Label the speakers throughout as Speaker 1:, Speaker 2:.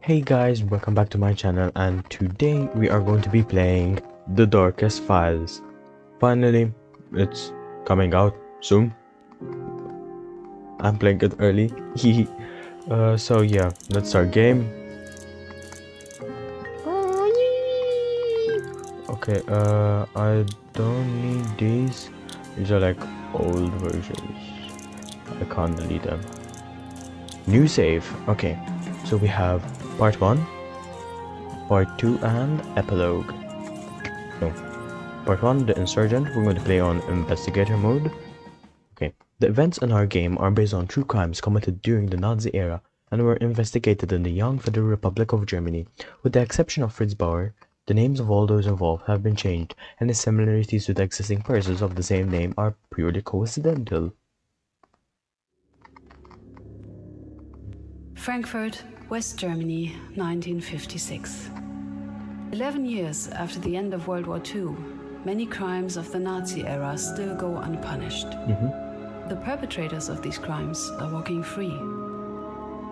Speaker 1: Hey guys, welcome back to my channel, and today we are going to be playing The Darkest Files. Finally, it's coming out soon. I'm playing it early. So yeah, let's start game. Okay, I don't need these. These are like old versions. I can't delete them. New save. Okay, so we have part 1, part 2 and epilogue. So, part 1, the Insurgent, we're going to play on investigator mode. Okay, the events in our game are based on true crimes committed during the Nazi era and were investigated in the young Federal Republic of Germany. With the exception of Fritz Bauer, the names of all those involved have been changed, and the similarities with existing persons of the same name are purely coincidental.
Speaker 2: Frankfurt, West Germany, 1956. 11 years after the end of World War II, many crimes of the Nazi era still go unpunished. The perpetrators of these crimes are walking free.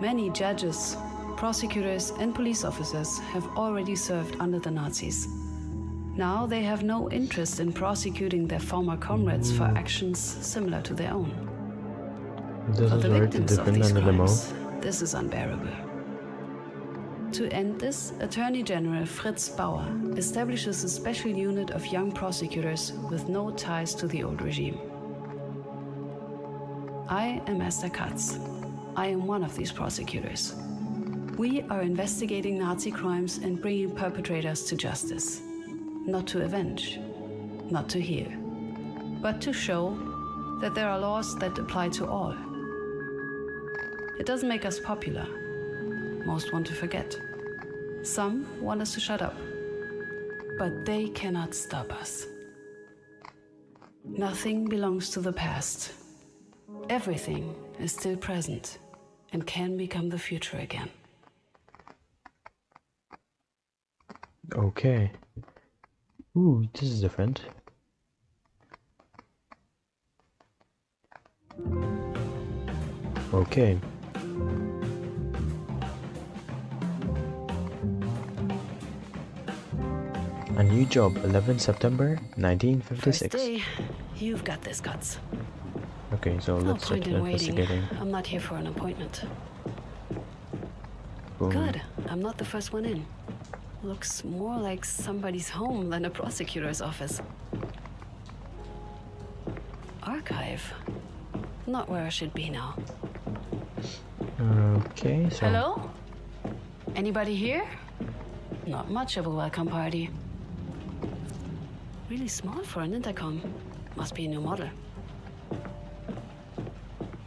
Speaker 2: Many judges, prosecutors, and police officers have already served under the Nazis. Now they have no interest in prosecuting their former comrades for actions similar to their own.
Speaker 1: This
Speaker 2: For
Speaker 1: is
Speaker 2: the
Speaker 1: already
Speaker 2: victims of
Speaker 1: different
Speaker 2: these
Speaker 1: than the demo.
Speaker 2: crimes, this is unbearable. To end this, Attorney General Fritz Bauer establishes a special unit of young prosecutors with no ties to the old regime. I am Esther Katz. I am one of these prosecutors. We are investigating Nazi crimes and bringing perpetrators to justice. Not to avenge, not to heal, but to show that there are laws that apply to all. It doesn't make us popular. Most want to forget. Some want us to shut up. But they cannot stop us. Nothing belongs to the past. Everything is still present and can become the future again.
Speaker 1: Okay. Ooh, this is different. Okay. A new job, 11 September 1956.
Speaker 2: First day, you've got this, Katz.
Speaker 1: Okay, so
Speaker 2: No
Speaker 1: let's start
Speaker 2: point in waiting.
Speaker 1: investigating.
Speaker 2: I'm not here for an appointment.
Speaker 1: Boom.
Speaker 2: Good. I'm not the first one in. Looks more like somebody's home than a prosecutor's office. Archive. Not where I should be now.
Speaker 1: Okay, so...
Speaker 2: Hello? Anybody here? Not much of a welcome party. Really small for an intercom. Must be a new model.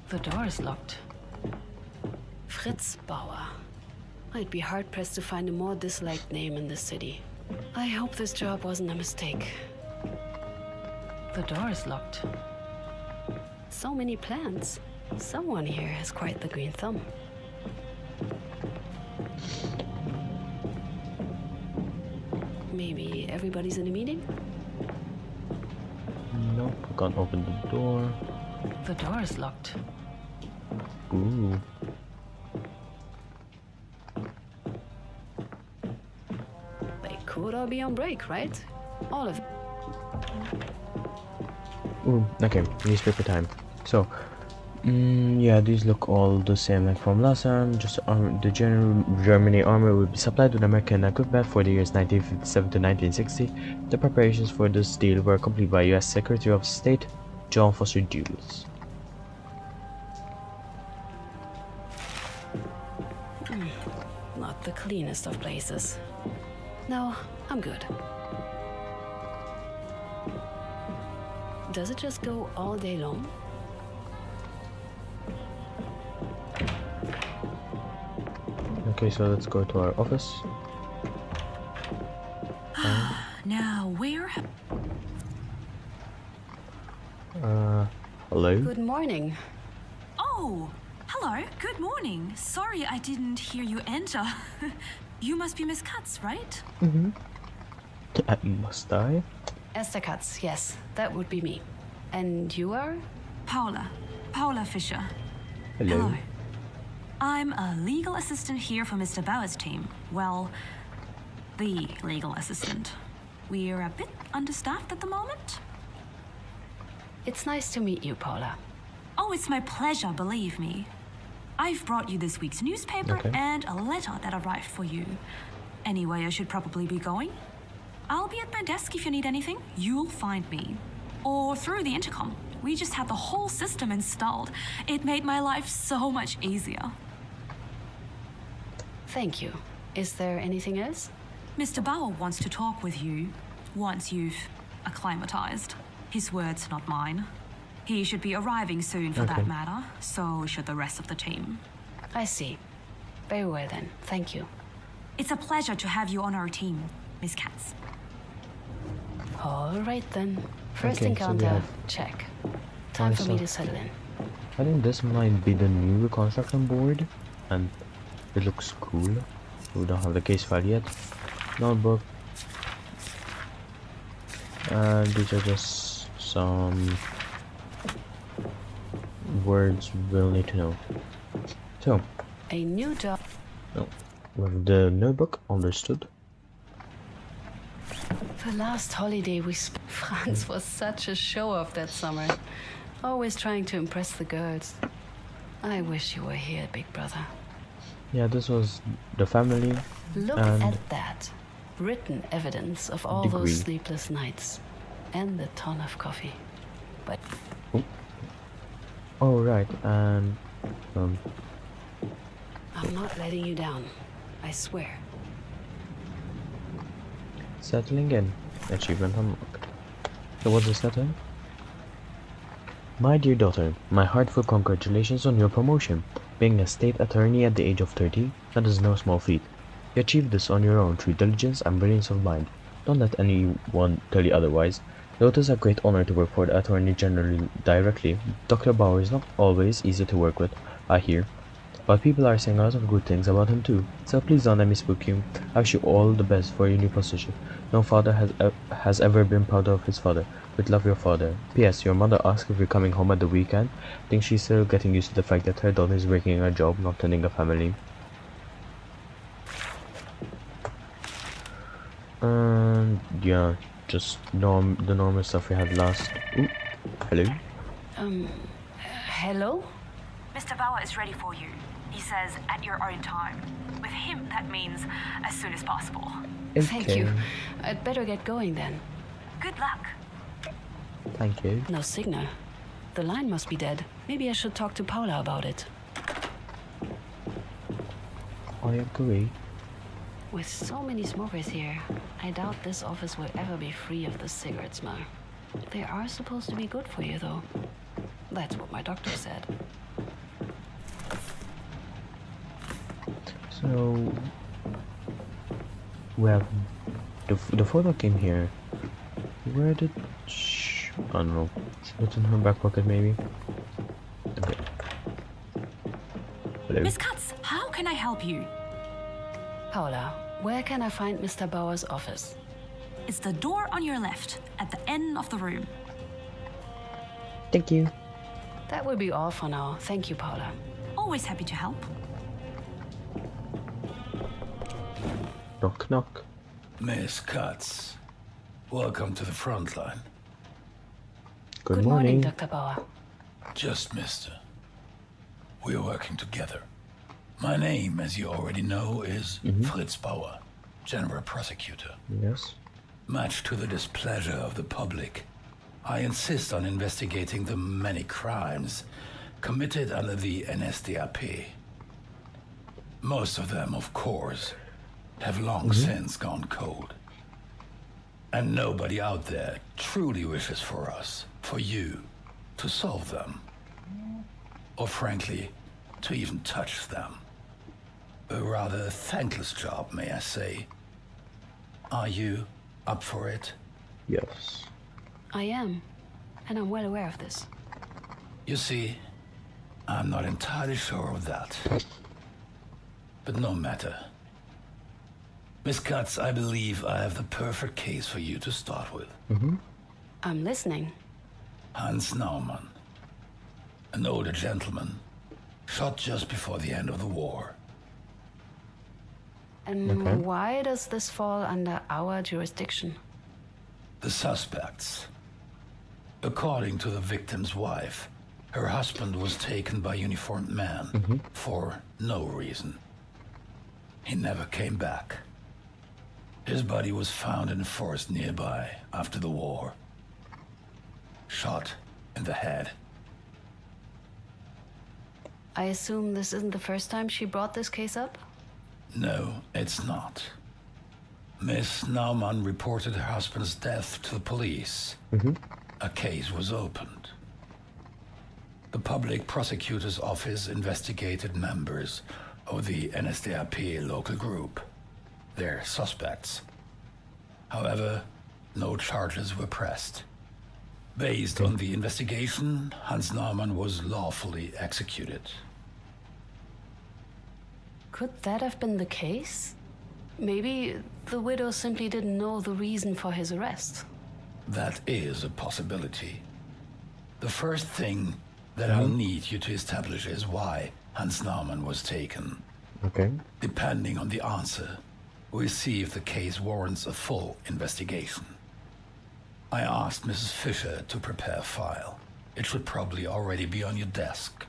Speaker 2: The door is locked. Fritz Bauer. I'd be hard-pressed to find a more disliked name in this city. I hope this job wasn't a mistake. The door is locked. So many plants. Someone here has quite the green thumb. Maybe everybody's in a meeting?
Speaker 1: Nope, can't open the door.
Speaker 2: The door is locked.
Speaker 1: Ooh.
Speaker 2: They could all be on break, right? All of them.
Speaker 1: Ooh, okay, newspaper time. So, yeah, these look all the same like from last time. Just the Germany army will be supplied with American equipment for the years 1957 to 1960. The preparations for this deal were completed by U.S. Secretary of State John Foster Dulles.
Speaker 2: Not the cleanest of places. No, I'm good. Does it just go all day long?
Speaker 1: Okay, so let's go to our office.
Speaker 3: Now, where?
Speaker 1: Hello?
Speaker 2: Good morning.
Speaker 3: Oh, hello. Good morning. Sorry I didn't hear you enter. You must be Miss Katz, right?
Speaker 1: Must I?
Speaker 2: Esther Katz, yes, that would be me. And you are?
Speaker 3: Paula. Paula Fischer.
Speaker 1: Hello.
Speaker 3: I'm a legal assistant here for Mr. Bauer's team. Well, the legal assistant. We're a bit understaffed at the moment.
Speaker 2: It's nice to meet you, Paula.
Speaker 3: Oh, it's my pleasure, believe me. I've brought you this week's newspaper and a letter that arrived for you. Anyway, I should probably be going. I'll be at my desk if you need anything. You'll find me. Or through the intercom. We just had the whole system installed. It made my life so much easier.
Speaker 2: Thank you. Is there anything else?
Speaker 3: Mr. Bauer wants to talk with you once you've acclimatized. His words, not mine. He should be arriving soon for that matter, so should the rest of the team.
Speaker 2: I see. Very well then. Thank you.
Speaker 3: It's a pleasure to have you on our team, Miss Katz.
Speaker 2: All right then. First
Speaker 1: Okay, so we
Speaker 2: encounter,
Speaker 1: have
Speaker 2: check. Time for me
Speaker 1: myself.
Speaker 2: to settle in.
Speaker 1: I think this might be the new construction board, and it looks cool. We don't have the case file yet. Notebook. And these are just some words we'll need to know. So,
Speaker 2: A new job.
Speaker 1: with the notebook, understood.
Speaker 2: The last holiday we spent. Franz was such a show-off that summer. Always trying to impress the girls. I wish you were here, big brother.
Speaker 1: Yeah, this was the family.
Speaker 2: Look
Speaker 1: and
Speaker 2: at that. Written evidence of all
Speaker 1: degree.
Speaker 2: those sleepless nights. And the ton of coffee. But
Speaker 1: oh right, and
Speaker 2: I'm not letting you down. I swear.
Speaker 1: settling in. Achievement unlocked. So what's this letter? My dear daughter, my heartfelt congratulations on your promotion. Being a state attorney at the age of 30, that is no small feat. You achieved this on your own through diligence and brilliance of mind. Don't let anyone tell you otherwise. Though it is a great honor to work for the Attorney General directly, Dr. Bauer is not always easy to work with, I hear. But people are saying a lot of good things about him too, so please don't let me spook you. I wish you all the best for your new position. No father has ever been proud of his father. With love, your father. P.S. Your mother asked if you're coming home at the weekend. I think she's still getting used to the fact that her daughter is working a job, not tending a family. And yeah, just the normal stuff we had last. Ooh, hello.
Speaker 2: Hello?
Speaker 3: Mr. Bauer is ready for you. He says at your own time. With him, that means as soon as possible.
Speaker 2: Thank you. I'd better get going then.
Speaker 3: Good luck.
Speaker 1: Thank you.
Speaker 2: No signal. The line must be dead. Maybe I should talk to Paula about it.
Speaker 1: I agree.
Speaker 2: With so many smokers here, I doubt this office will ever be free of the cigarette smell. They are supposed to be good for you, though. That's what my doctor said.
Speaker 1: So we have the photo came here. Where did I don't know. It's in her back pocket maybe. Okay. Hello.
Speaker 3: Miss Katz, how can I help you?
Speaker 2: Paula, where can I find Mr. Bauer's office?
Speaker 3: It's the door on your left, at the end of the room.
Speaker 1: Thank you.
Speaker 2: That will be all for now. Thank you, Paula.
Speaker 3: Always happy to help.
Speaker 1: Knock knock.
Speaker 4: Miss Katz, welcome to the front line.
Speaker 1: Good
Speaker 2: morning,
Speaker 1: morning.
Speaker 2: Dr. Bauer.
Speaker 4: Just Mister. We're working together. My name, as you already know, is Fritz Bauer, General Prosecutor.
Speaker 1: Yes.
Speaker 4: Much to the displeasure of the public, I insist on investigating the many crimes committed under the NSDAP. Most of them, of course, have long since gone cold. And nobody out there truly wishes for us, for you, to solve them. Or frankly, to even touch them. A rather thankless job, may I say. Are you up for it?
Speaker 1: Yes.
Speaker 2: I am, and I'm well aware of this.
Speaker 4: You see, I'm not entirely sure of that. But no matter. Miss Katz, I believe I have the perfect case for you to start with.
Speaker 2: I'm listening.
Speaker 4: Hans Naumann, an older gentleman, Shot just before the end of the war.
Speaker 2: And why does this fall under our jurisdiction?
Speaker 4: The suspects. According to the victim's wife, her husband was taken by uniformed men for no reason. He never came back. His body was found in a forest nearby after the war. Shot in the head.
Speaker 2: I assume this isn't the first time she brought this case up?
Speaker 4: No, it's not. Miss Naumann reported her husband's death to the police. A case was opened. The public prosecutor's office investigated members of the NSDAP local group. They're suspects. However, no charges were pressed. Based on the investigation, Hans Naumann was lawfully executed.
Speaker 2: Could that have been the case? Maybe the widow simply didn't know the reason for his arrest.
Speaker 4: That is a possibility. The first thing that I'll need you to establish is why Hans Naumann was taken.
Speaker 1: Okay.
Speaker 4: Depending on the answer, we'll see if the case warrants a full investigation. I asked Mrs. Fisher to prepare a file. It should probably already be on your desk.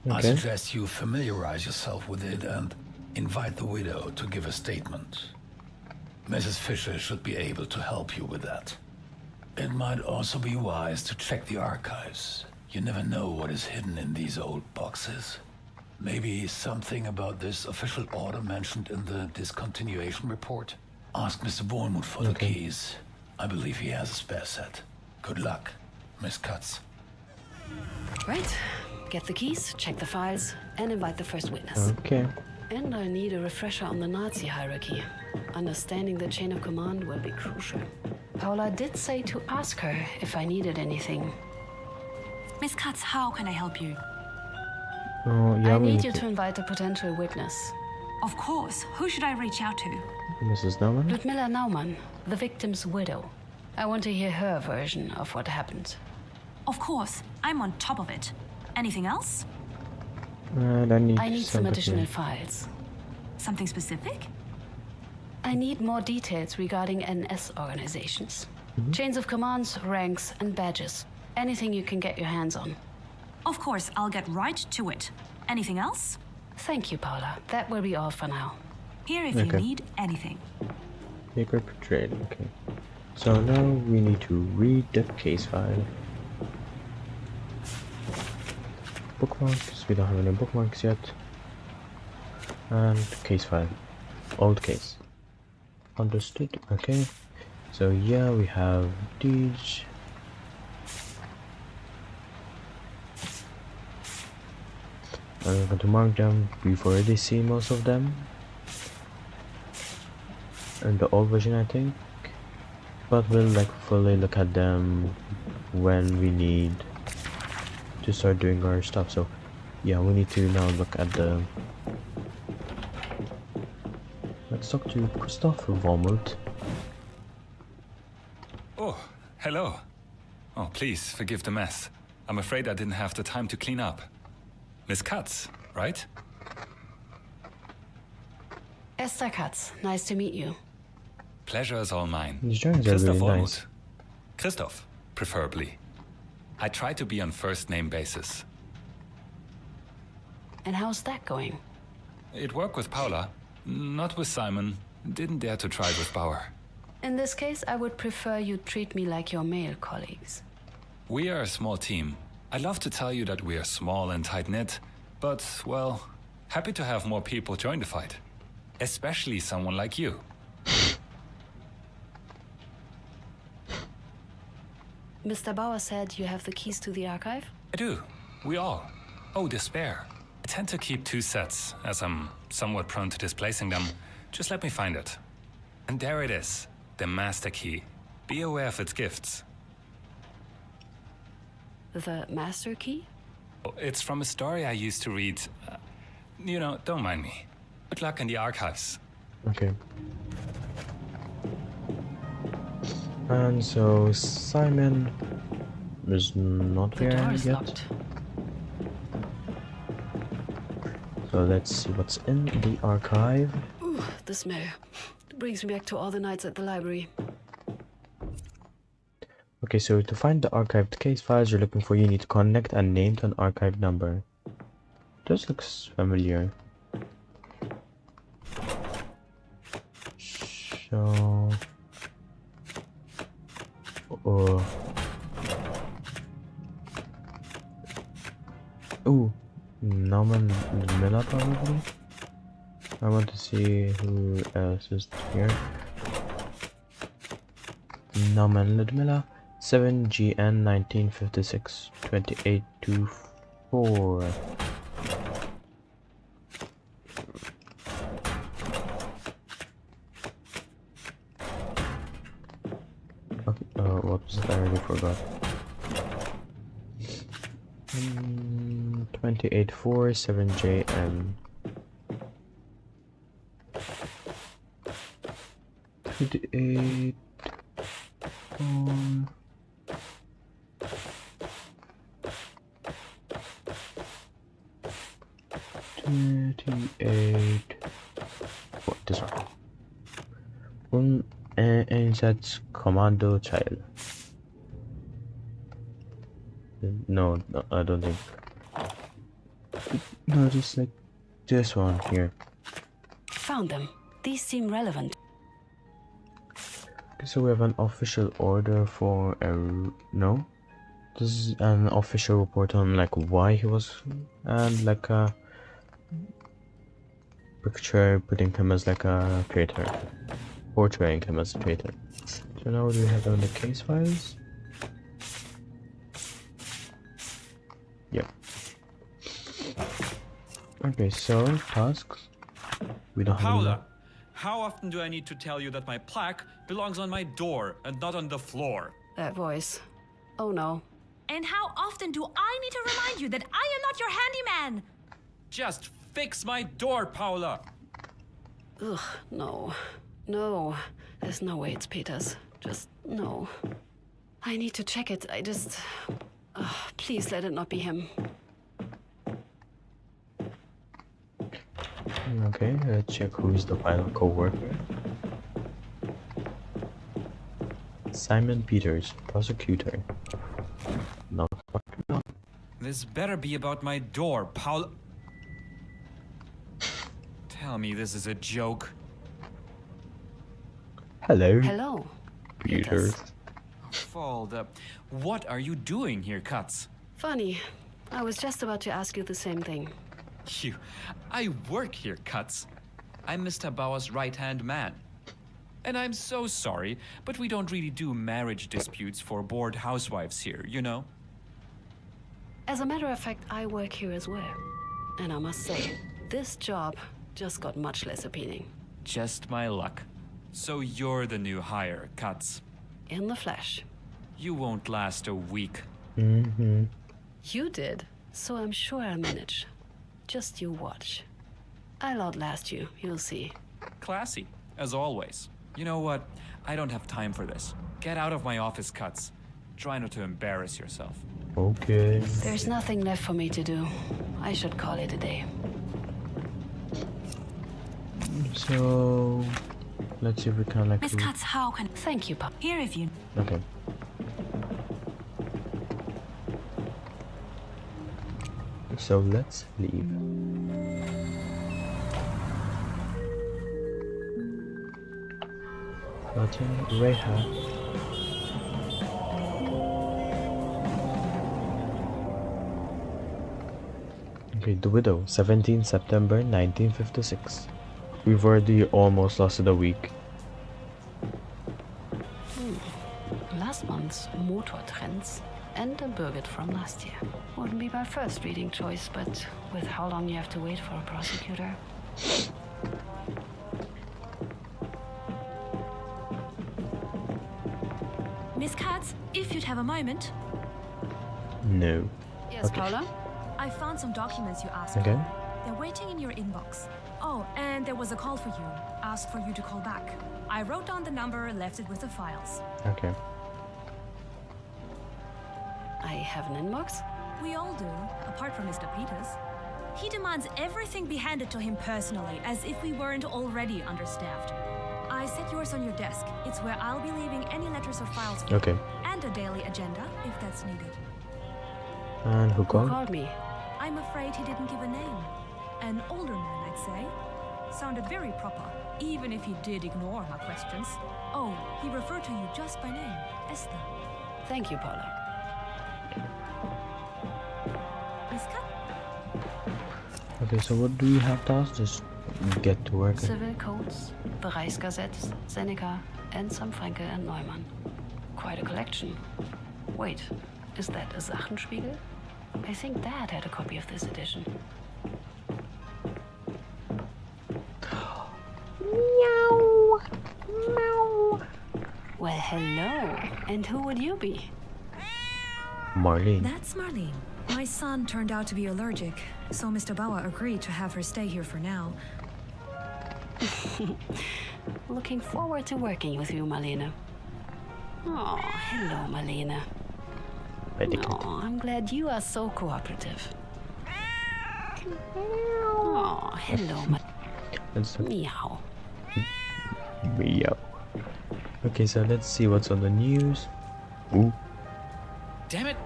Speaker 4: I suggest you familiarize yourself with it and invite the widow to give a statement. Mrs. Fisher should be able to help you with that. It might also be wise to check the archives. You never know what is hidden in these old boxes. Maybe something about this official order mentioned in the discontinuation report. Ask Mr. Bournemouth for the keys. I believe he has a spare set. Good luck, Miss Cutts.
Speaker 2: Right. Get the keys, check the files, and invite the first witness.
Speaker 1: Okay.
Speaker 2: And I need a refresher on the Nazi hierarchy. Understanding the chain of command will be crucial. Paula did say to ask her if I needed anything.
Speaker 3: Miss Katz, how can I help you?
Speaker 1: Oh, yeah,
Speaker 2: I need you to invite a potential witness.
Speaker 3: Of course. Who should I reach out to?
Speaker 1: Mrs. Naumann?
Speaker 2: Ludmilla Naumann, the victim's widow. I want to hear her version of what happened.
Speaker 3: Of course. I'm on top of it. Anything else?
Speaker 2: I need some additional files.
Speaker 3: Something specific?
Speaker 2: I need more details regarding NS organizations. Chains of commands, ranks, and badges. Anything you can get your hands on.
Speaker 3: Of course, I'll get right to it. Anything else?
Speaker 2: Thank you, Paula. That will be all for now.
Speaker 3: Here if you need anything.
Speaker 1: Paper portrait, okay. So now we need to read the case file. Bookmarks, we don't have any bookmarks yet. And case file. Old case. Understood, okay. So yeah, we have these. I'm going to mark them. We've already seen most of them. And the old version, I think. But we'll like fully look at them when we need to start doing our stuff. So yeah, we need to now look at the... Let's talk to Christopher Wormuth.
Speaker 5: Oh, hello. Oh, please forgive the mess. I'm afraid I didn't have the time to clean up. Miss Katz, right?
Speaker 2: Esther Katz, nice to meet you.
Speaker 5: Pleasure is all mine.
Speaker 1: These drawings are really nice.
Speaker 5: Christoph, preferably. I try to be on first name basis.
Speaker 2: And how's that going?
Speaker 5: It worked with Paula, not with Simon. Didn't dare to try it with Bauer.
Speaker 2: In this case, I would prefer you treat me like your male colleagues.
Speaker 5: We are a small team. I'd love to tell you that we are small and tight-knit, but, well, happy to have more people join the fight. Especially someone like you.
Speaker 2: Mr. Bauer said you have the keys to the archive?
Speaker 5: I do. We all. Oh, despair. I tend to keep 2 sets, as I'm somewhat prone to displacing them. Just let me find it. And there it is, the master key. Be aware of its gifts.
Speaker 2: The master key?
Speaker 5: Oh, it's from a story I used to read. You know, don't mind me. Good luck in the archives.
Speaker 1: Okay. And so Simon is not
Speaker 2: The
Speaker 1: here
Speaker 2: door is
Speaker 1: yet.
Speaker 2: locked.
Speaker 1: So let's see what's in the archive.
Speaker 2: Ooh, the smell. It brings me back to all the nights at the library.
Speaker 1: Okay, so to find the archived case files you're looking for, you need to connect and name to an archive number. This looks familiar. So... Ooh, Naumann Ludmilla probably? I want to see who else is here. Naumann Ludmilla, 7GN 1956, 2824. Okay, what was it? I already forgot. 284 7JM. 28 28. What, this one? Einsatz Kommando Child. No, I don't think. No, just like this one here.
Speaker 2: Found them. These seem relevant.
Speaker 1: Okay, so we have an official order for no. This is an official report on like why he was, and like a picture putting him as like a traitor, portraying him as a traitor. So now what do we have on the case files? Yep. Okay, so tasks. We don't have
Speaker 6: Paula, how often do I need to tell you that my plaque belongs on my door and not on the floor?
Speaker 2: That voice. Oh no.
Speaker 3: And how often do I need to remind you that I am not your handyman?
Speaker 6: Just fix my door, Paula!
Speaker 2: Ugh, no. No. There's no way it's Peter's. Just no. I need to check it. I just... please let it not be him.
Speaker 1: Okay, let's check who's the final co-worker. Simon Peters, prosecutor. No.
Speaker 6: This better be about my door, Paula. Tell me this is a joke.
Speaker 1: Hello.
Speaker 2: Hello.
Speaker 1: Peters.
Speaker 6: Fold up. What are you doing here, Katz?
Speaker 2: Funny. I was just about to ask you the same thing.
Speaker 6: I work here, Katz. I'm Mr. Bauer's right-hand man. And I'm so sorry, but we don't really do marriage disputes for bored housewives here, you know?
Speaker 2: As a matter of fact, I work here as well. And I must say, this job just got much less appealing.
Speaker 6: Just my luck. So you're the new hire, Katz.
Speaker 2: In the flesh.
Speaker 6: You won't last a week.
Speaker 1: Mm-hmm.
Speaker 2: You did, so I'm sure I'll manage. Just you watch. I'll outlast you, you'll see.
Speaker 6: Classy, as always. You know what? I don't have time for this. Get out of my office, Katz. Try not to embarrass yourself.
Speaker 1: Okay.
Speaker 2: There's nothing left for me to do. I should call it a day.
Speaker 1: So let's see if we can like.
Speaker 3: Miss Katz, how can...
Speaker 2: Thank you, Pop.
Speaker 3: Here if you...
Speaker 1: Okay. So let's leave. Button Reha. Okay, The Widow, 17 September 1956. We've already almost lost it a week.
Speaker 2: Last month's Motortrends and a Birgit from last year. Wouldn't be my first reading choice, but with how long you have to wait for a prosecutor.
Speaker 3: Miss Katz, if you'd have a moment.
Speaker 1: No.
Speaker 2: Yes,
Speaker 1: Okay.
Speaker 2: Paula?
Speaker 3: I found some documents you asked
Speaker 1: Okay.
Speaker 3: for. They're waiting in your inbox. Oh, and there was a call for you. Asked for you to call back. I wrote down the number, left it with the files.
Speaker 1: Okay.
Speaker 2: I have an inbox?
Speaker 3: We all do, apart from Mr. Peters. He demands everything be handed to him personally, as if we weren't already understaffed. I set yours on your desk. It's where I'll be leaving any letters or files for
Speaker 1: Okay.
Speaker 3: you. And a daily agenda, if that's needed.
Speaker 1: And who
Speaker 2: Who
Speaker 1: called?
Speaker 2: called me?
Speaker 3: I'm afraid he didn't give a name. An older man, I'd say. Sounded very proper, even if he did ignore my questions. Oh, he referred to you just by name, Esther.
Speaker 2: Thank you, Paula.
Speaker 3: Miss Cut?
Speaker 1: Okay, so what do you have to ask? Just get to work.
Speaker 2: Civil codes, Bereichsgesetz, Seneca, and some Franke and Neumann. Quite a collection. Wait, is that a Sachenspiegel? I think Dad had a copy of this edition.
Speaker 1: Meow. Meow.
Speaker 2: Well, hello. And who would you be?
Speaker 1: Marlene.
Speaker 3: That's Marlene. My son turned out to be allergic, so Mr. Bauer agreed to have her stay here for now.
Speaker 2: Looking forward to working with you, Marlene. Oh, hello, Marlene. Oh, I'm glad you are so cooperative. Oh, hello,
Speaker 1: That's
Speaker 2: Meow.
Speaker 1: meow. Okay, so let's see what's on the news. Ooh.
Speaker 6: Damn it!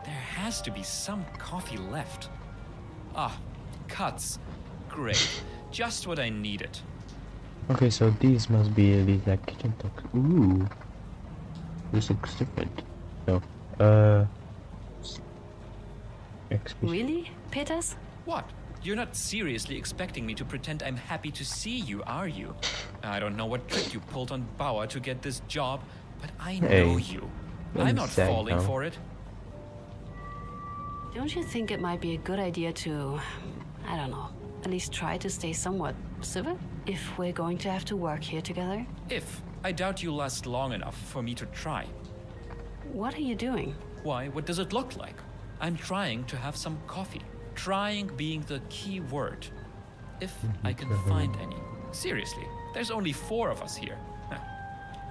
Speaker 6: There has to be some coffee left. Ah, cuts. Great. Just what I needed.
Speaker 1: Okay, so these must be these like kitchen talks. Ooh. This looks different. So, excuse me.
Speaker 2: Really, Peters?
Speaker 6: What? You're not seriously expecting me to pretend I'm happy to see you, are you? I don't know what trick you pulled on Bauer to get this job, but I know
Speaker 1: Hey,
Speaker 6: you.
Speaker 1: don't
Speaker 6: I'm not
Speaker 1: say
Speaker 6: falling
Speaker 1: no.
Speaker 6: for it.
Speaker 2: Don't you think it might be a good idea to, I don't know, at least try to stay somewhat civil? If we're going to have to work here together?
Speaker 6: If. I doubt you last long enough for me to try.
Speaker 2: What are you doing?
Speaker 6: Why, what does it look like? I'm trying to have some coffee. Trying being the key word. If I can find any. Seriously, there's only 4 of us here.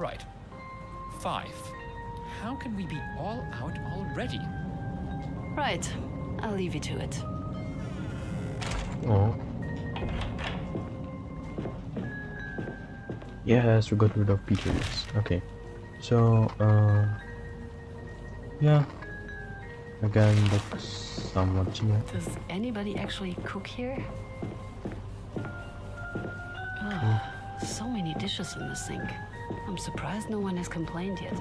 Speaker 6: Right. 5. How can we be all out already?
Speaker 2: Right, I'll leave you to it.
Speaker 1: Oh. Yes, we got rid of Peters. Okay. So, yeah. Again, looks somewhat similar.
Speaker 2: Does anybody actually cook here? Oh, so many dishes in the sink. I'm surprised no one has complained yet.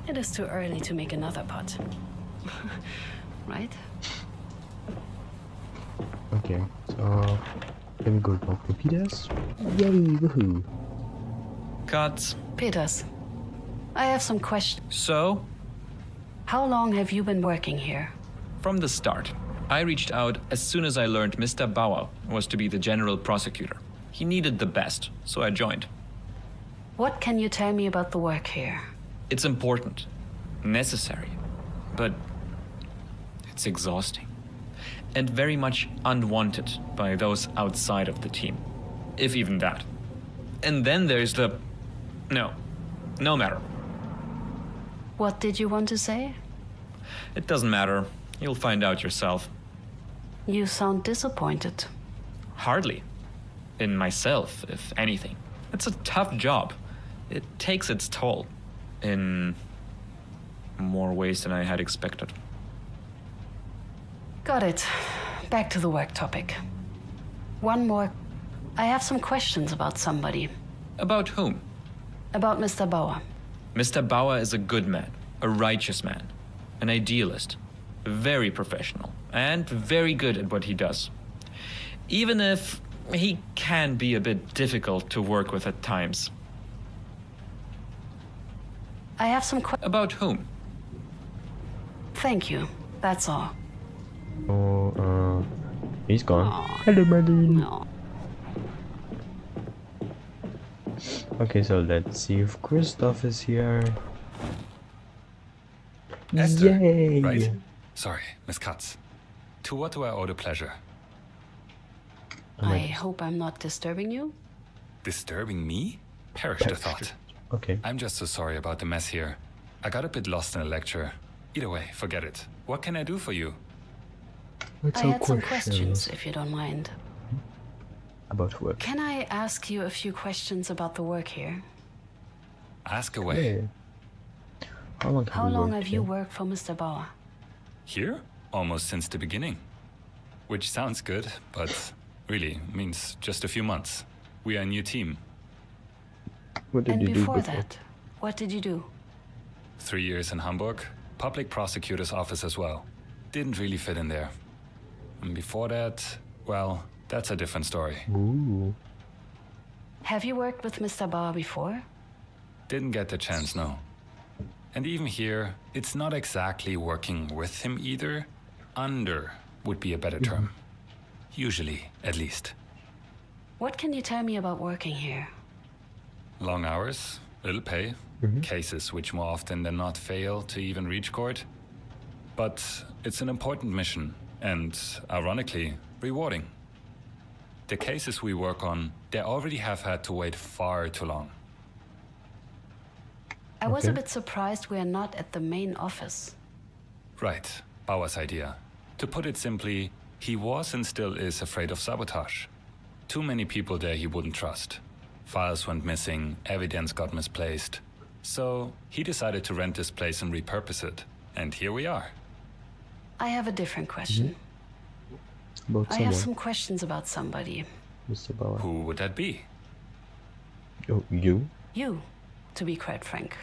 Speaker 2: It is too early to make another pot. Right?
Speaker 1: Okay, so let me go talk to Peters. Yay, woohoo.
Speaker 6: Cuts.
Speaker 2: Peters, I have some questions.
Speaker 6: So,
Speaker 2: How long have you been working here?
Speaker 6: from the start, I reached out as soon as I learned Mr. Bauer was to be the general prosecutor. He needed the best, so I joined.
Speaker 2: What can you tell me about the work here?
Speaker 6: It's important, necessary, but it's exhausting. And very much unwanted by those outside of the team, if even that. And then there's the... No matter.
Speaker 2: What did you want to say?
Speaker 6: It doesn't matter. You'll find out yourself.
Speaker 2: You sound disappointed.
Speaker 6: Hardly. In myself, if anything. It's a tough job. It takes its toll. In more ways than I had expected.
Speaker 2: Got it. Back to the work topic. One more. I have some questions about somebody.
Speaker 6: About whom?
Speaker 2: About Mr. Bauer.
Speaker 6: Mr. Bauer is a good man, a righteous man, an idealist, very professional, and very good at what he does. Even if he can be a bit difficult to work with at times.
Speaker 2: I have some
Speaker 6: About whom?
Speaker 2: Thank you. That's all.
Speaker 1: Oh, he's gone.
Speaker 2: Aw.
Speaker 1: Hello, Marlene.
Speaker 2: No.
Speaker 1: Okay, so let's see if Christoph is here.
Speaker 5: Esther,
Speaker 1: Yay!
Speaker 5: right? Sorry, Miss Katz. To what do I owe the pleasure?
Speaker 2: I hope I'm not disturbing you.
Speaker 5: Disturbing me? Perish the thought.
Speaker 1: Okay.
Speaker 5: I'm just so sorry about the mess here. I got a bit lost in a lecture. Either way, forget it. What can I do for you?
Speaker 1: Let's
Speaker 2: I
Speaker 1: have
Speaker 2: had some questions, if you don't mind.
Speaker 1: about work.
Speaker 2: Can I ask you a few questions about the work here?
Speaker 5: Ask away.
Speaker 1: Yeah. How long
Speaker 2: have you worked for Mr. Bauer?
Speaker 5: Here? Almost since the beginning. Which sounds good, but really means just a few months. We are a new team.
Speaker 1: What did
Speaker 2: And
Speaker 1: you do
Speaker 2: before that, what did you do?
Speaker 5: 3 years in Hamburg, public prosecutor's office as well. Didn't really fit in there. And before that, well, that's a different story.
Speaker 1: Ooh.
Speaker 2: Have you worked with Mr. Bauer before?
Speaker 5: Didn't get the chance, no. And even here, it's not exactly working with him either. Under would be a better term. Usually, at least.
Speaker 2: What can you tell me about working here?
Speaker 5: Long hours, little pay, cases which more often than not fail to even reach court. But it's an important mission and, ironically, rewarding. The cases we work on, they already have had to wait far too long.
Speaker 2: I was a bit surprised we are not at the main office.
Speaker 5: Right, Bauer's idea. To put it simply, he was and still is afraid of sabotage. Too many people there he wouldn't trust. Files went missing, evidence got misplaced. So he decided to rent this place and repurpose it. And here we are.
Speaker 2: I have a different question.
Speaker 1: About
Speaker 2: I
Speaker 1: someone.
Speaker 2: have some questions about somebody.
Speaker 1: Mr. Bauer.
Speaker 5: Who would that be?
Speaker 1: Oh, you?
Speaker 2: You, to be quite frank.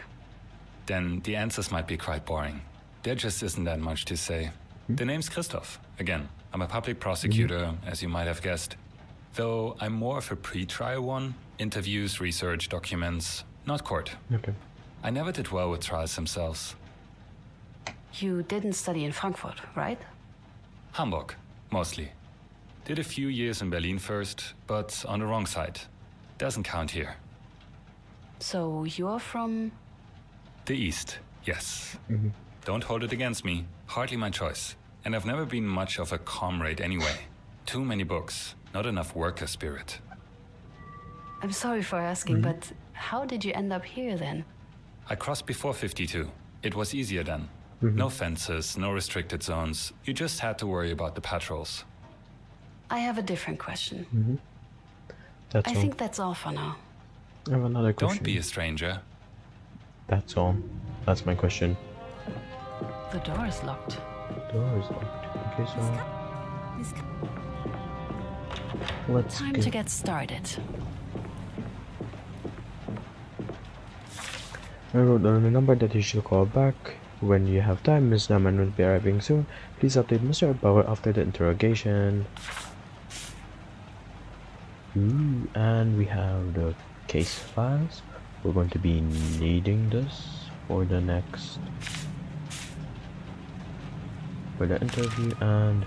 Speaker 5: Then the answers might be quite boring. There just isn't that much to say. The name's Christoph. Again, I'm a public prosecutor, as you might have guessed. Though I'm more of a pre-trial one. Interviews, research, documents, not court.
Speaker 1: Okay.
Speaker 5: I never did well with trials themselves.
Speaker 2: You didn't study in Frankfurt, right?
Speaker 5: Hamburg, mostly. Did a few years in Berlin first, but on the wrong side. Doesn't count here.
Speaker 2: So you're from...
Speaker 5: The East, yes. Don't hold it against me. Hardly my choice. And I've never been much of a comrade anyway. Too many books, not enough worker spirit.
Speaker 2: I'm sorry for asking, but how did you end up here then?
Speaker 5: I crossed before 52. It was easier then. No fences, no restricted zones. You just had to worry about the patrols.
Speaker 2: I have a different question.
Speaker 1: That's
Speaker 2: I
Speaker 1: all.
Speaker 2: think that's all for now.
Speaker 1: I have another question.
Speaker 5: Don't be a stranger.
Speaker 1: That's all. That's my question.
Speaker 2: The door is locked.
Speaker 1: Door is locked. Okay, so let's
Speaker 2: Time to get started.
Speaker 1: I wrote down the number that you should call back when you have time. Ms. Naumann will be arriving soon. Please update Mr. Bauer after the interrogation. Ooh, and we have the case files. We're going to be needing this for the next interview. And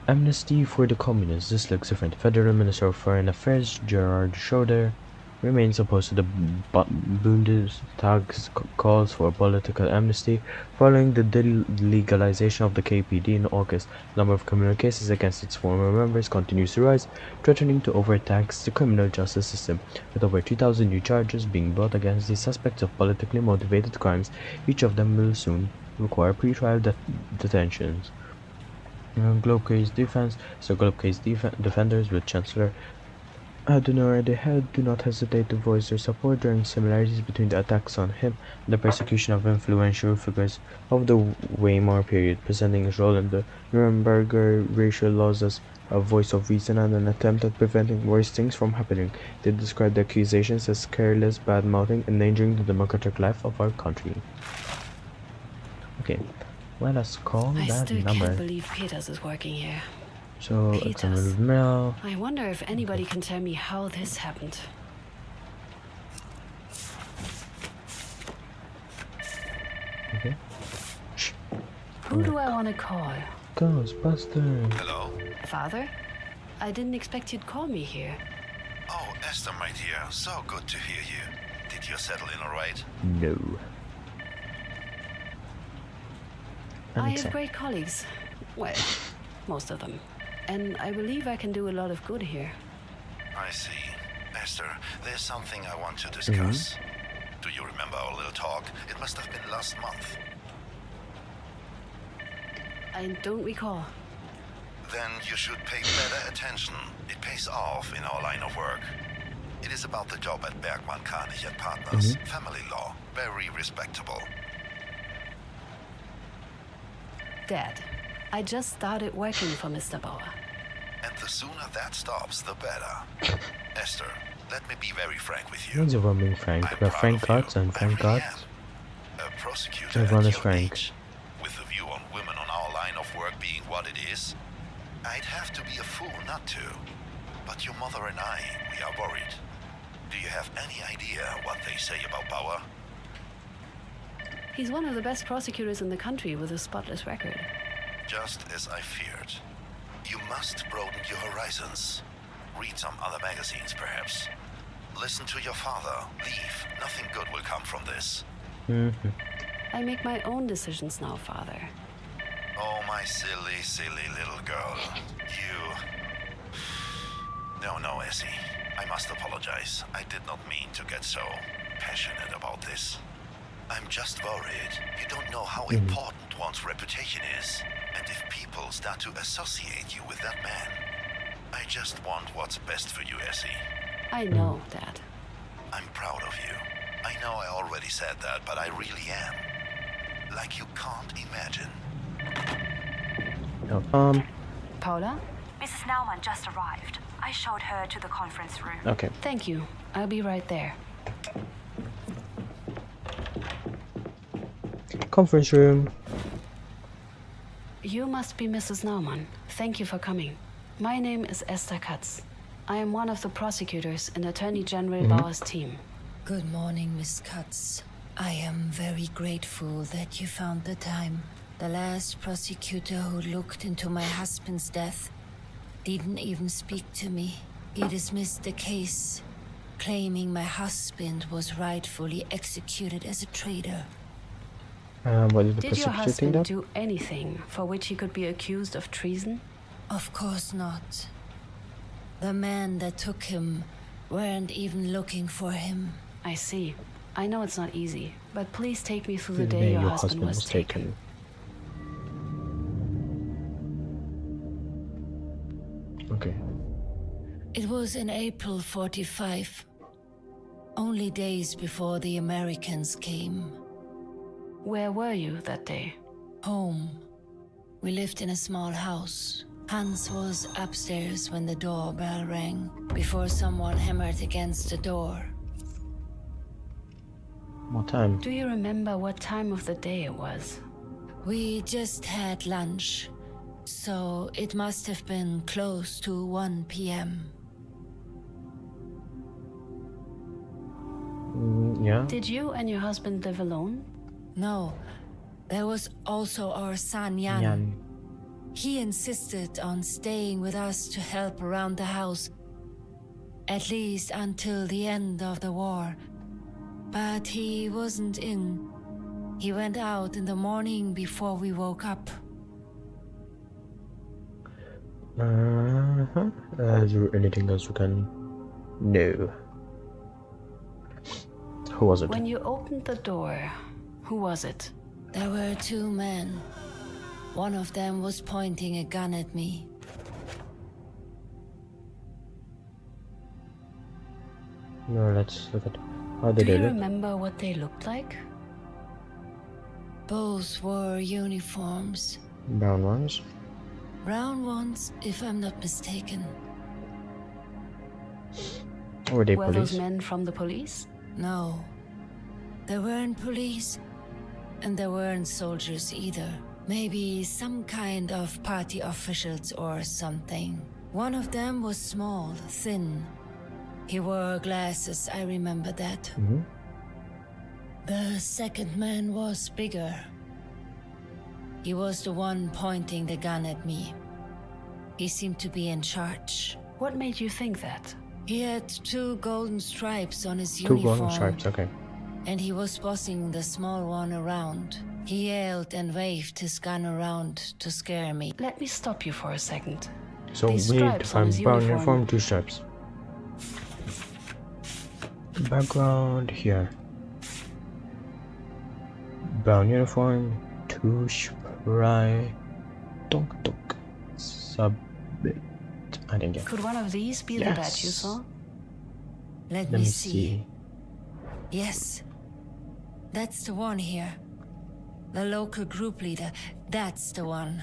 Speaker 1: amnesty for the communists. This looks different. Federal Minister of Foreign Affairs Gerhard Schroeder remains opposed to the Bundestag's calls for political amnesty following the delegalization of the KPD in August. The number of criminal cases against its former members continues to rise, threatening to overtax the criminal justice system, with over 3,000 new charges being brought against the suspects of politically motivated crimes. Each of them will soon require pre-trial detentions. Globe Case defense. So Globe Case defenders with Chancellor Adenauer ahead do not hesitate to voice their support during similarities between the attacks on him and the persecution of influential figures of the Weimar period, presenting his role in the Nuremberger racial laws as a voice of reason and an attempt at preventing worse things from happening. They describe the accusations as careless bad-mouthing, endangering the democratic life of our country. Okay, let us call
Speaker 2: I
Speaker 1: that
Speaker 2: still
Speaker 1: number.
Speaker 2: can't believe Peters is working here.
Speaker 1: So it's a
Speaker 2: Peters.
Speaker 1: little mail.
Speaker 2: I wonder if anybody can tell me how this happened.
Speaker 1: Okay. Shh.
Speaker 2: Who do I want to call?
Speaker 1: Ghostbusters.
Speaker 7: Hello?
Speaker 2: Father? I didn't expect you'd call me here.
Speaker 7: Oh, Esther, my dear, so good to hear you. Did you settle in all right?
Speaker 1: No.
Speaker 2: I have great colleagues. Well, most of them. And I believe I can do a lot of good here.
Speaker 7: I see. Esther, there's something I want to discuss. Do you remember our little talk? It must have been last month.
Speaker 2: I don't recall.
Speaker 7: Then you should pay better attention. It pays off in our line of work. It is about the job at Bergmann, Kranich and Partners. Family law. Very respectable.
Speaker 2: Dad, I just started working for Mr. Bauer.
Speaker 7: And the sooner that stops, the better. Esther, let me be very frank with you.
Speaker 1: What's the one being frank?
Speaker 7: I'm
Speaker 1: We have
Speaker 7: proud
Speaker 1: frank
Speaker 7: of you.
Speaker 1: cards and
Speaker 7: I
Speaker 1: frank
Speaker 7: really
Speaker 1: cards.
Speaker 7: am. A prosecutor
Speaker 1: Everyone
Speaker 7: at
Speaker 1: is
Speaker 7: your
Speaker 1: frank.
Speaker 7: age, with a view on women on our line of work being what it is, I'd have to be a fool not to. But your mother and I, we are worried. Do you have any idea what they say about Bauer?
Speaker 2: He's one of the best prosecutors in the country with a spotless record.
Speaker 7: Just as I feared. You must broaden your horizons. Read some other magazines, perhaps. Listen to your father. Leave. Nothing good will come from this.
Speaker 2: I make my own decisions now, Father.
Speaker 7: Oh, my silly, silly little girl. You... No, Essie. I must apologize. I did not mean to get so passionate about this. I'm just worried. You don't know how important one's reputation is. And if people start to associate you with that man. I just want what's best for you, Essie.
Speaker 2: I know, Dad.
Speaker 7: I'm proud of you. I know I already said that, but I really am. Like you can't imagine.
Speaker 1: No,
Speaker 2: Paula?
Speaker 3: Mrs. Naumann just arrived. I showed her to the conference room.
Speaker 1: okay.
Speaker 2: Thank you. I'll be right there.
Speaker 1: Conference room.
Speaker 2: You must be Mrs. Naumann. Thank you for coming. My name is Esther Katz. I am one of the prosecutors in Attorney General Bauer's team.
Speaker 8: Good morning, Miss Katz. I am very grateful that you found the time. The last prosecutor who looked into my husband's death didn't even speak to me. He dismissed the case, claiming my husband was rightfully executed as a traitor.
Speaker 1: What did the
Speaker 2: Did your
Speaker 1: prosecutor think
Speaker 2: husband
Speaker 1: that?
Speaker 2: do anything for which he could be accused of treason?
Speaker 8: Of course not. The men that took him weren't even looking for him.
Speaker 2: I see. I know it's not easy, but please take me through the day your husband was taken.
Speaker 1: Okay.
Speaker 8: It was in April 45, only days before the Americans came.
Speaker 2: Where were you that day?
Speaker 8: Home. We lived in a small house. Hans was upstairs when the doorbell rang, before someone hammered against the door.
Speaker 1: What time?
Speaker 2: Do you remember what time of the day it was?
Speaker 8: We just had lunch, so it must have been close to 1 p.m.
Speaker 1: Yeah.
Speaker 2: Did you and your husband live alone?
Speaker 8: No, there was also our son Jan.
Speaker 1: Jan.
Speaker 8: He insisted on staying with us to help around the house, at least until the end of the war. But he wasn't in. He went out in the morning before we woke up.
Speaker 1: Is there anything else we can know? Who was it?
Speaker 2: When you opened the door, who was it?
Speaker 8: There were 2 men. One of them was pointing a gun at me.
Speaker 1: No, let's look at how they
Speaker 2: Do you
Speaker 1: did it.
Speaker 2: remember what they looked like?
Speaker 8: Both wore uniforms.
Speaker 1: Brown ones.
Speaker 8: Brown ones, if I'm not mistaken.
Speaker 1: Were they
Speaker 2: Were
Speaker 1: police?
Speaker 2: those men from the police?
Speaker 8: No. There weren't police, and there weren't soldiers either. Maybe some kind of party officials or something. One of them was small, thin. He wore glasses, I remember that. The second man was bigger. He was the one pointing the gun at me. He seemed to be in charge.
Speaker 2: What made you think that?
Speaker 8: He had 2 golden stripes on his
Speaker 1: 2
Speaker 8: uniform.
Speaker 1: golden stripes, okay.
Speaker 8: And he was bossing the small one around. He yelled and waved his gun around to scare me.
Speaker 2: Let me stop you for a second.
Speaker 1: So we
Speaker 2: These
Speaker 1: need to
Speaker 2: stripes on
Speaker 1: find
Speaker 2: his
Speaker 1: brown
Speaker 2: uniform.
Speaker 1: uniform, 2 stripes. Background here. Brown uniform, 2 spray. Donk donk. Submit. I didn't get.
Speaker 2: Could one of these be the badge you saw?
Speaker 8: Let
Speaker 1: Let
Speaker 8: me
Speaker 1: me
Speaker 8: see.
Speaker 1: see.
Speaker 8: Yes. That's the one here. The local group leader. That's the one.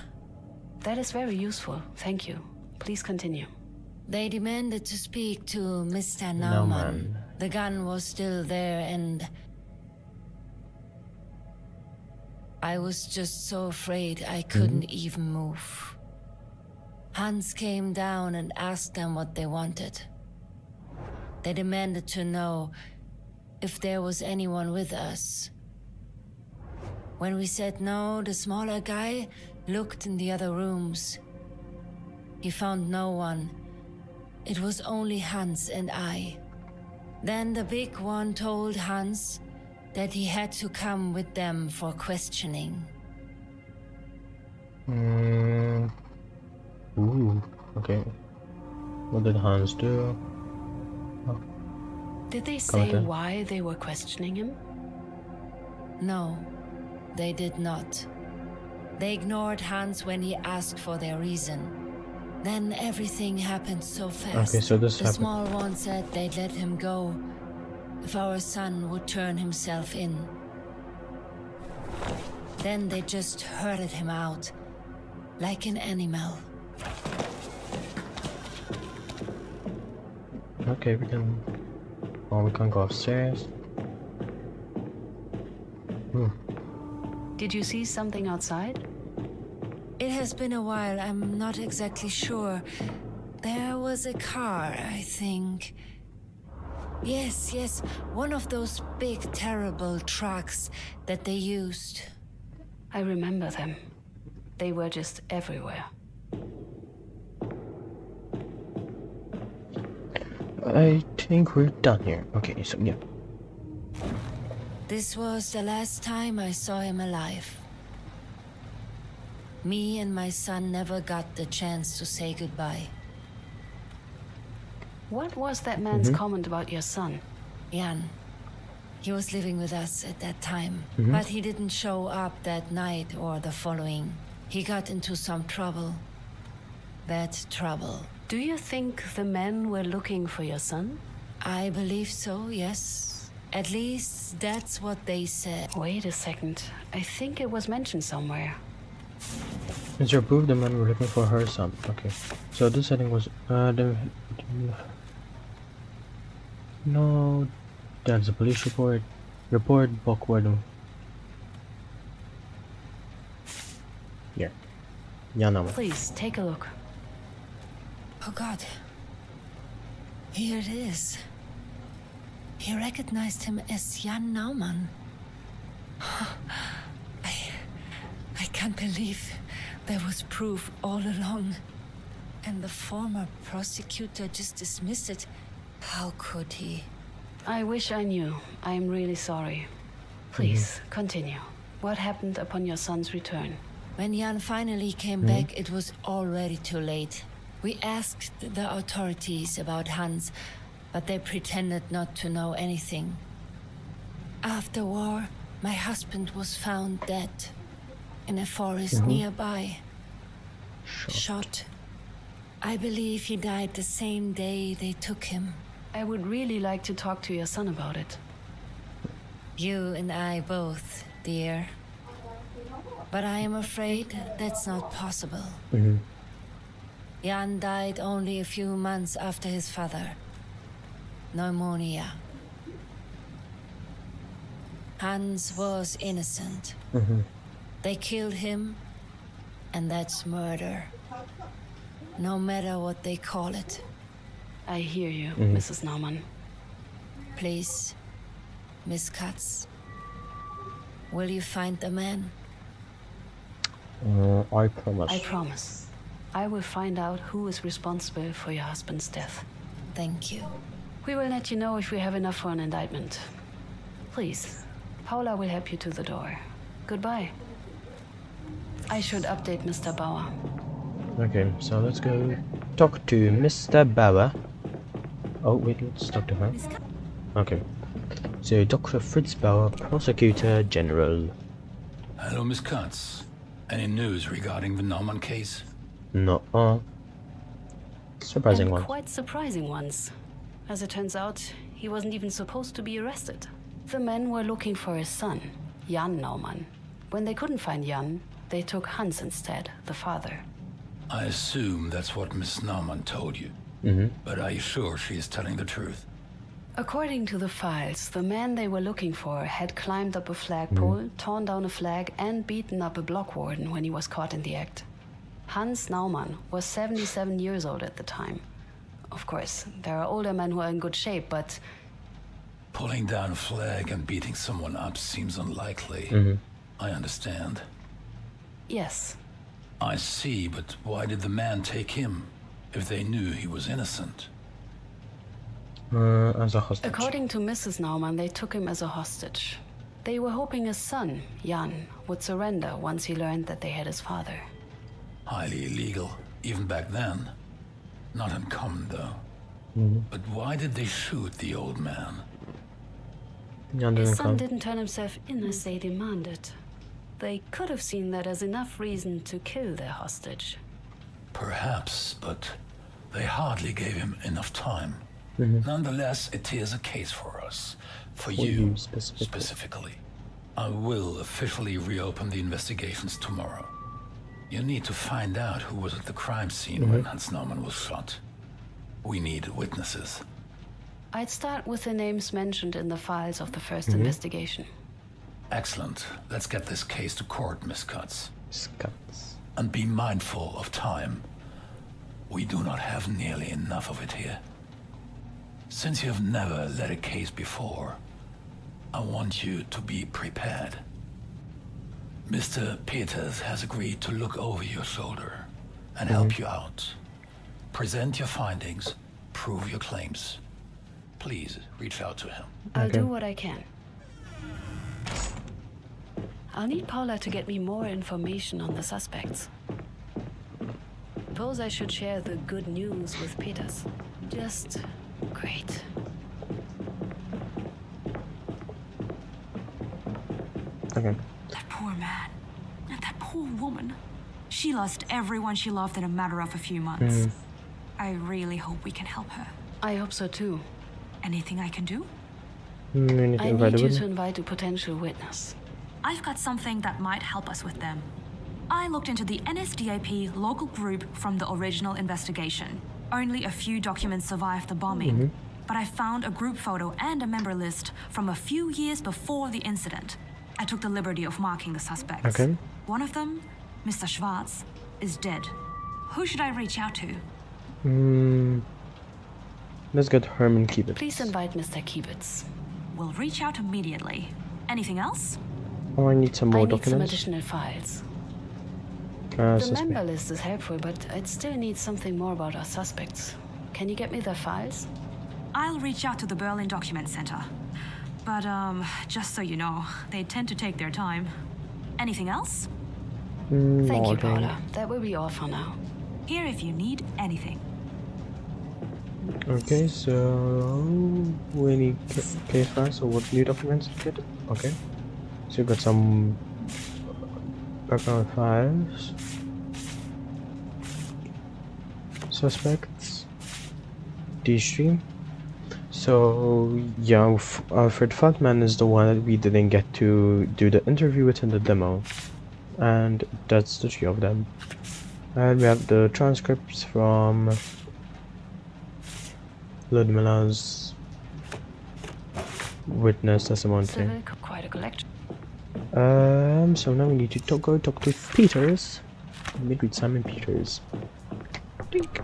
Speaker 2: That is very useful. Thank you. Please continue.
Speaker 8: They demanded to speak to Mr. Naumann.
Speaker 1: Naumann.
Speaker 8: The gun was still there and... I was just so afraid I couldn't even move. Hans came down and asked them what they wanted. They demanded to know if there was anyone with us. When we said no, the smaller guy looked in the other rooms. He found no one. It was only Hans and I. Then the big one told Hans that he had to come with them for questioning.
Speaker 1: Ooh, okay. What did Hans do? Oh,
Speaker 2: Did they say
Speaker 1: then.
Speaker 2: why they were questioning him?
Speaker 8: No, they did not. They ignored Hans when he asked for their reason. Then everything happened so fast.
Speaker 1: Okay, so this
Speaker 8: the
Speaker 1: happened.
Speaker 8: small one said they'd let him go if our son would turn himself in. Then they just herded him out, like an animal.
Speaker 1: Okay, we can. Oh, we can go upstairs.
Speaker 2: Did you see something outside?
Speaker 8: It has been a while, I'm not exactly sure. There was a car, I think. Yes, one of those big, terrible trucks that they used.
Speaker 2: I remember them. They were just everywhere.
Speaker 1: I think we're done here. Okay, so yeah.
Speaker 8: This was the last time I saw him alive. Me and my son never got the chance to say goodbye.
Speaker 2: What was that man's comment about your son?
Speaker 8: Jan. He was living with us at that time, but he didn't show up that night or the following. He got into some trouble. Bad trouble.
Speaker 2: Do you think the men were looking for your son?
Speaker 8: I believe so, yes. At least that's what they said.
Speaker 2: Wait a second. I think it was mentioned somewhere.
Speaker 1: It's your proof the men were looking for her son. Okay. So this setting was no, that's a police report. Report backward. Here. Jan Naumann.
Speaker 2: Please take a look.
Speaker 8: Oh God. Here it is. He recognized him as Jan Naumann. I can't believe there was proof all along. And the former prosecutor just dismissed it. How could he?
Speaker 2: I wish I knew. I am really sorry. Please, continue. What happened upon your son's return?
Speaker 8: When Jan finally came back, it was already too late. We asked the authorities about Hans, but they pretended not to know anything. After war, my husband was found dead in a forest nearby. Shot. I believe he died the same day they took him.
Speaker 2: I would really like to talk to your son about it.
Speaker 8: You and I both, dear. But I am afraid that's not possible. Jan died only a few months after his father. Pneumonia. Hans was innocent. They killed him, and that's murder. No matter what they call it.
Speaker 2: I hear you, Mrs. Naumann.
Speaker 8: Please, Miss Katz, will you find the man?
Speaker 1: I promise.
Speaker 2: I promise. I will find out who is responsible for your husband's death.
Speaker 8: Thank you.
Speaker 2: We will let you know if we have enough for an indictment. Please, Paula will help you to the door. Goodbye. I should update Mr. Bauer.
Speaker 1: Okay, so let's go talk to Mr. Bauer. Oh wait, let's talk to her. Okay. So Dr. Fritz Bauer, Prosecutor General.
Speaker 4: Hello, Miss Katz. Any news regarding the Naumann case?
Speaker 1: No. Surprising
Speaker 2: And
Speaker 1: one.
Speaker 2: quite surprising ones. As it turns out, he wasn't even supposed to be arrested. The men were looking for his son, Jan Naumann. When they couldn't find Jan, they took Hans instead, the father.
Speaker 4: I assume that's what Miss Naumann told you. But are you sure she is telling the truth?
Speaker 2: According to the files, the man they were looking for had climbed up a flagpole, torn down a flag, and beaten up a block warden when he was caught in the act. Hans Naumann was 77 years old at the time. Of course, there are older men who are in good shape, but
Speaker 4: Pulling down a flag and beating someone up seems unlikely. I understand.
Speaker 2: yes,
Speaker 4: I see, but why did the man take him if they knew he was innocent?
Speaker 1: As a hostage.
Speaker 2: according to Mrs. Naumann, they took him as a hostage. They were hoping his son, Jan, would surrender once he learned that they had his father.
Speaker 4: Highly illegal, even back then. Not uncommon, though. But why did they shoot the old man?
Speaker 1: Jan
Speaker 2: His
Speaker 1: didn't
Speaker 2: son
Speaker 1: come.
Speaker 2: didn't turn himself in as they demanded. They could have seen that as enough reason to kill their hostage.
Speaker 4: Perhaps, but they hardly gave him enough time. Nonetheless, it is a case for us. For you
Speaker 1: you specifically.
Speaker 4: specifically. I will officially reopen the investigations tomorrow. You need to find out who was at the crime scene when Hans Naumann was shot. We need witnesses.
Speaker 2: I'd start with the names mentioned in the files of the first investigation.
Speaker 4: Excellent. Let's get this case to court, Miss Cutts.
Speaker 1: Scuts.
Speaker 4: And be mindful of time. We do not have nearly enough of it here. Since you have never led a case before, I want you to be prepared. Mr. Peters has agreed to look over your shoulder and help you out. Present your findings, prove your claims. Please reach out to him.
Speaker 2: I'll
Speaker 1: Okay.
Speaker 2: do what I can. I'll need Paula to get me more information on the suspects. Suppose I should share the good news with Peters. Just great.
Speaker 1: Okay.
Speaker 3: That poor man. And that poor woman. She lost everyone she loved in a matter of a few months. I really hope we can help her.
Speaker 2: I hope so too.
Speaker 3: Anything I can do?
Speaker 1: Anything
Speaker 2: I need
Speaker 1: about
Speaker 2: you
Speaker 1: it?
Speaker 2: to invite a potential witness.
Speaker 3: I've got something that might help us with them. I looked into the NSDAP local group from the original investigation. Only a few documents survived the bombing, but I found a group photo and a member list from a few years before the incident. I took the liberty of marking the suspects.
Speaker 1: Okay.
Speaker 3: One of them, Mr. Schwarz, is dead. Who should I reach out to?
Speaker 1: Let's get Herman Kiebitz.
Speaker 2: Please invite Mr. Kiebitz.
Speaker 3: We'll reach out immediately. Anything else?
Speaker 1: Oh, I need some
Speaker 2: I
Speaker 1: more
Speaker 2: need some
Speaker 1: documents.
Speaker 2: additional files.
Speaker 1: Uh,
Speaker 2: The
Speaker 1: suspect.
Speaker 2: member list is helpful, but I'd still need something more about our suspects. Can you get me their files?
Speaker 3: I'll reach out to the Berlin Document Center. But, just so you know, they tend to take their time. Anything else?
Speaker 2: Thank you,
Speaker 1: Morgan.
Speaker 2: Paula. That will be all for now.
Speaker 3: Here if you need anything.
Speaker 1: Okay, so we need case files. So what new documents to get? Okay, so you got some background files, suspects, D-stream. So yeah, Alfred Feldman is the one that we didn't get to do the interview with in the demo, and that's the three of them. And we have the transcripts from Ludmila's witness testimony.
Speaker 2: Quite a collection.
Speaker 1: So now we need to go talk to Peters. Meet with Simon Peters. Dink.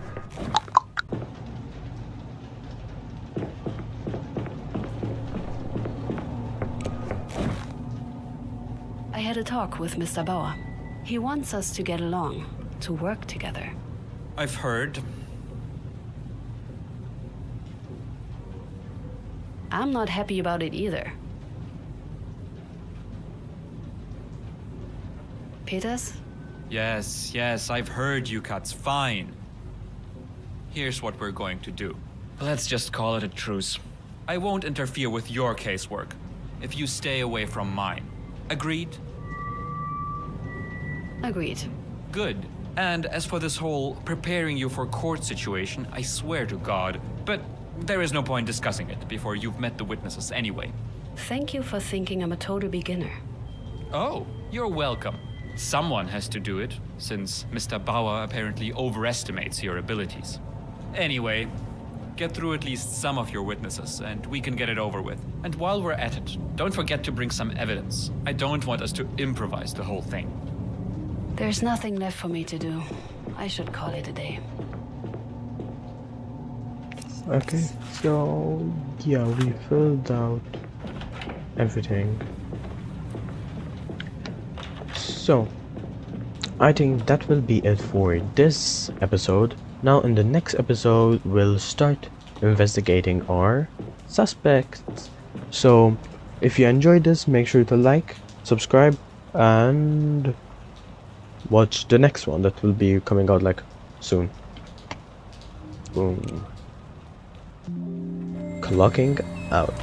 Speaker 2: I had a talk with Mr. Bauer. He wants us to get along, to work together.
Speaker 6: I've heard.
Speaker 2: I'm not happy about it either. Peters?
Speaker 6: Yes, I've heard you, Cuts. Fine. Here's what we're going to do. Let's just call it a truce. I won't interfere with your casework if you stay away from mine. Agreed?
Speaker 2: Agreed.
Speaker 6: Good. And as for this whole preparing you for court situation, I swear to God, but there is no point discussing it before you've met the witnesses anyway.
Speaker 2: Thank you for thinking I'm a total beginner.
Speaker 6: Oh, you're welcome. Someone has to do it, since Mr. Bauer apparently overestimates your abilities. Anyway, get through at least some of your witnesses, and we can get it over with. And while we're at it, don't forget to bring some evidence. I don't want us to improvise the whole thing.
Speaker 2: There's nothing left for me to do. I should call it a day.
Speaker 1: Okay, so yeah, we filled out everything. So I think that will be it for this episode. Now in the next episode we'll start investigating our suspects. So if you enjoyed this, make sure to like, subscribe, and watch the next one that will be coming out like soon. Boom. Clocking out.